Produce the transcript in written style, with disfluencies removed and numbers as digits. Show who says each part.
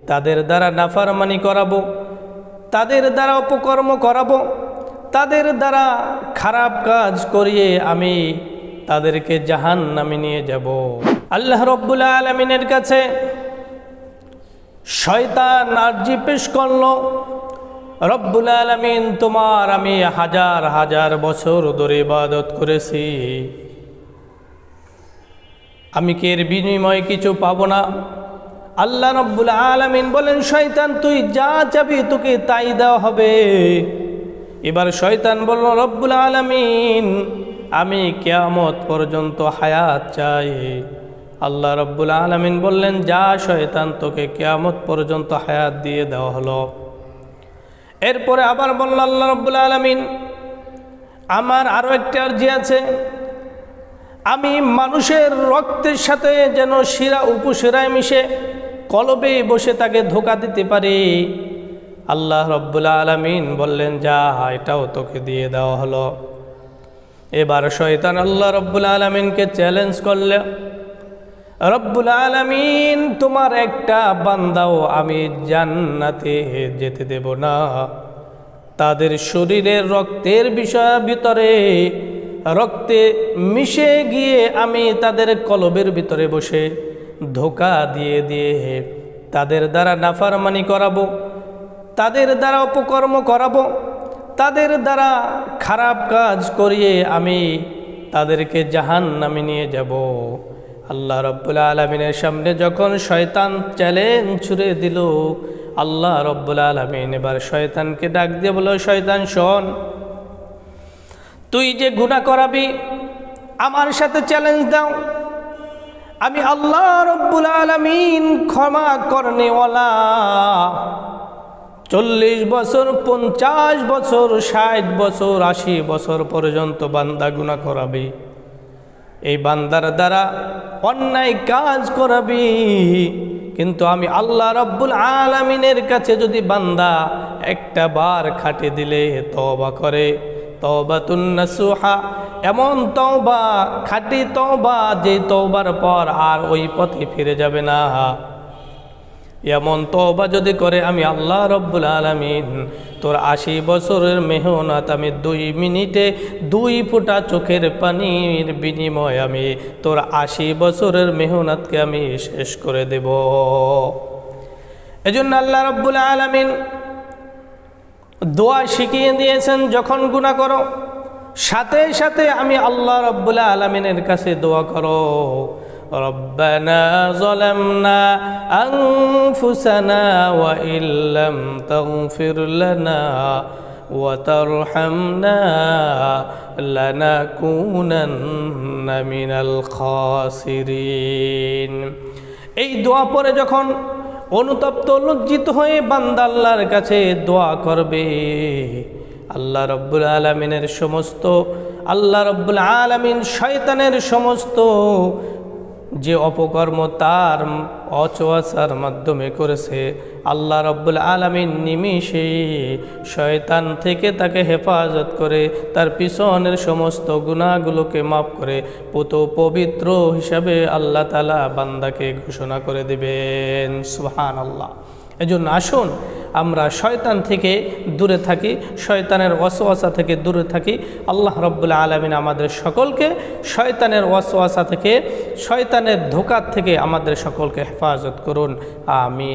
Speaker 1: তাদের দ্বারা নাফরমানি করাবো, তাদের দ্বারা অপকর্ম করাবো, তাদের দ্বারা খারাপ কাজ করিয়ে আমি তাদেরকে জাহান্নামে নিয়ে যাব। আল্লাহ রাব্বুল আলামিনের কাছে শয়তান আরজি পেশ করলো, রব্বুল আলামিন তোমার আমি হাজার হাজার বছর ধরে ইবাদত করেছি, আমি কি এর বিনিময়ে কিছু পাবো না? আল্লাহ রাব্বুল আলামিন বলেন, শয়তান তুই যা চাবি তোকে তাই দেওয়া হবে। এবার শয়তান বলল, রব্বুল আলামিন আমি কিয়ামত পর্যন্ত হায়াত চাই। আল্লাহ রাব্বুল আলামিন বললেন, যা শয়তান তোকে কিয়ামত পর্যন্ত হায়াত দিয়ে দেওয়া হলো। এরপরে আবার বলল আল্লাহ রাব্বুল আলামিন, আমার আরো একটা আরজি আছে, আমি মানুষের রক্তের সাথে যেন শিরা উপশিরায় মিশে কলবে বসে তাকে ধোঁকা দিতে পারি। আল্লাহ রাব্বুল আলামিন বললেন, যা এটাও তোকে দিয়ে দেওয়া হলো। এবার শয়তান আল্লাহ রাব্বুল আলামিনকে চ্যালেঞ্জ করলে, রব্বুল আলামিন তোমার একটা বান্দাও আমি জান্নাতে যেতে দেব না, তাদের শরীরের রক্তের বিষয়ের ভিতরে রক্তে মিশে গিয়ে আমি তাদের কলবের ভিতরে বসে ধোঁকা দিয়ে দিয়ে তাদের দ্বারা নাফরমানি করাবো, তাদের দ্বারা অপকর্ম করাবো, তাদের দ্বারা খারাপ কাজ করিয়ে আমি তাদেরকে জাহান্নামে নিয়ে যাব। আল্লাহ রাব্বুল আলামিনের সামনে যখন শয়তান চ্যালেঞ্জ ছুড়ে দিল, আল্লাহ রাব্বুল আলামিন এবার শয়তানকে ডাক দিয়ে বলল, শয়তান শোন, তুই যে গুনাহ করাবি আমার সাথে চ্যালেঞ্জ দাও, আমি আল্লাহ রাব্বুল আলামিন ক্ষমা করনেওয়ালা। 40 বছর, 50 বছর, 60 বছর, 80 বছর পর্যন্ত বান্দা গুনাহ করাবি, এই বান্দার দ্বারা অন্যায় কাজ করাবি, কিন্তু আমি আল্লাহ রাব্বুল আলামিনের কাছে যদি বান্দা একটা বার খাটে দিলে তওবা করে, তওবাতুন নাসুহা, এমন তওবা, খাঁটি তওবা যে তওবার পর আর ওই পথে ফিরে যাবে না, এমন তওবা যদি করে আমি আল্লাহ রাব্বুল আলামিন তোর 80 বছরের মেহনত আমি 2 মিনিটে 2 ফোঁটা চোখের পানির বিনিময়ে আমি তোর 80 বছরের মেহনতকে আমি শেষ করে দেব। এজন্য আল্লাহ রাব্বুল আলামিন দোয়া শিখিয়ে দিয়েছেন, যখন গুনাহ করো সাথে সাথে আমি আল্লাহ রাব্বুল আলামিনের কাছে দোয়া করো, রব্বানা যালামনা আনফুসানা ওয়া ইল্লাম তাগফির লানা ওয়া তারহামনা লানাকুনান্না মিনাল খাসিরিন। এই দোয়া পরে যখন অনুতপ্ত লজ্জিত হয়ে বান্দা আল্লাহর কাছে দোয়া করবে, আল্লাহ রাব্বুল আলামিনের সমস্ত, আল্লাহ রাব্বুল আলামিন শয়তানের সমস্ত যে অপকর্ম তার অচোয়াচার মাধ্যমে করেছে, আল্লাহ রাব্বুল আলামিন নিমিষে শয়তান থেকে তাকে হেফাজত করে তার পিছনের সমস্ত গুনাহগুলোকে মাফ করে পুত পবিত্র হিসাবে আল্লাহ তাআলা বান্দাকে ঘোষণা করে দিবেন। সুবহানাল্লাহ। এজন্য আসুন আমরা শয়তান থেকে দূরে থাকি, শয়তানের ওয়াসওয়াসা থেকে দূরে থাকি। আল্লাহ রাব্বুল আলামিন আমাদের সকলকে শয়তানের ওয়াসওয়াসা থেকে, শয়তানের ধোঁকা থেকে আমাদের সকলকে হেফাজত করুন। আমিন।